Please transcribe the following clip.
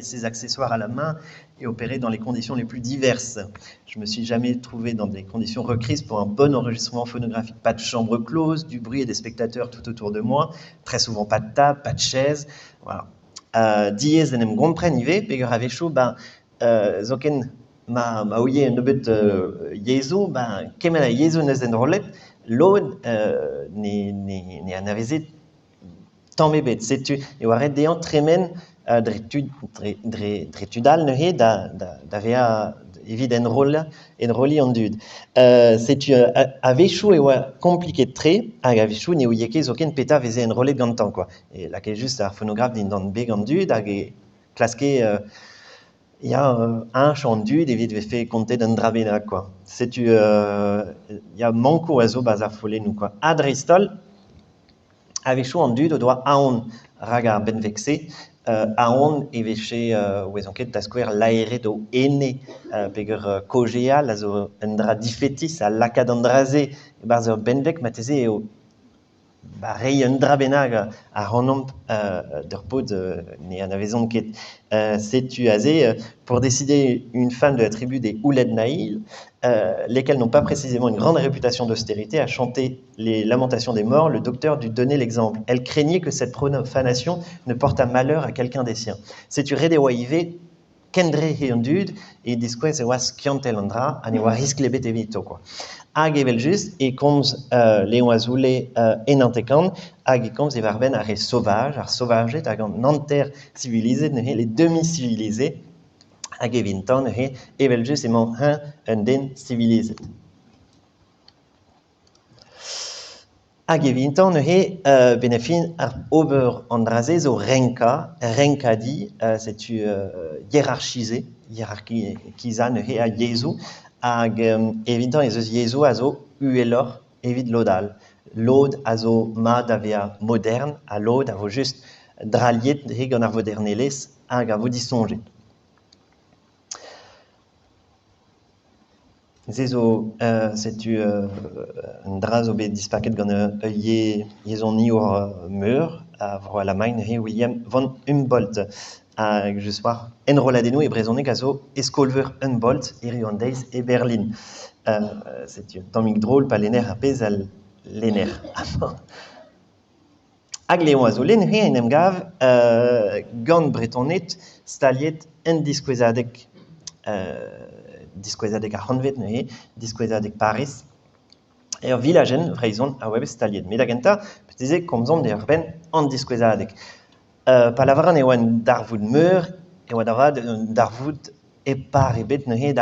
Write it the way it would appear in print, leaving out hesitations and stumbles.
ses accessoires à la main et opérer dans les conditions les plus diverses. Je me suis jamais trouvé dans des conditions requises pour un bon enregistrement phonographique. Pas de chambre close, du bruit et des spectateurs tout autour de moi, très souvent pas de table, pas de chaise. Voilà. Diez en em comprenne ive, peger a vecho, zoken ma ouye un nebeut yezo, kemel a yezo neus en rolet, l'od ne anavezet tamm setu e oa ret deant tremen dre tudal neuze da vea evit enroli an dud. Setu a vechou e oa kompliket tre, hag a vechou ne ouieke zoken peta veze enrolet gantan, quoi. Et la ket just ar phonographe din dan be gant dud, hag e klaske il y a un chant dud evit vefe kontet un dra bennak, quoi. Setu il y a manko a zo ar folennoù, quoi. Adrestol, a vechou an dud o doa aon rag ar benvekse, aon e veche ouezon ket da skouer laeret o ene peger kogeal a zo un dra difetis a lakad an draze e-barzh ur benvek mateze eo rei un dra bennak a rannomp d'ur pod ne anavezon ket. Setu aze, pour décider une femme de la tribu des Ouled Naïl, lesquels n'ont pas précisément une grande réputation d'austérité, a chanté les lamentations des morts, le docteur dut donner l'exemple. Elle craignait que cette profanation ne porte à malheur à quelqu'un des siens. Setu ret e oa ive kendre he an dud, et diskouez e oa skiantel an dra, an e oa risklebet evito, quoi. Hag evel just, e komz leon a zoule enantekant, hag e komz e varben ar re sauvage, ar sauvaget hag an nanter civilizet neuze, les demi-civilizés, hag e vintan neuze, evel just emañ un den civilizet. Hag e vintan neuze, benefin ar ober an draze zo renkadi, setu hiérarchisé, hiérarchiza neuze a yezou, hag evintan ez eus yezo a zo uelor evit lodal. Lod a zo ma da vea modern, a lod a vo just draliet gant ar vodernelez hag a vo disonjet. Se zo setu un dra zo bet dispaket gant yezon ni our meur, a vro Alamañ William von Humboldt. Hag just war enroladennoù e brezhoneg a zo eskolver Humboldt eri an deiz e Berlin. Setu un tammig drôl pa lenner a pez al lenner. Hag leon a zo lenn en em gav gant bretonet staliet un diskouezadeg a c'hanvet neuze, diskouezadeg Paris, ur vilajenn vreizon a oa staliet. Met a genta, peuteze komzon de ur ben an diskouezadeg. Pa lavaran e oa un darvoud meur, e oa da vat un darvoud e par e bet neuze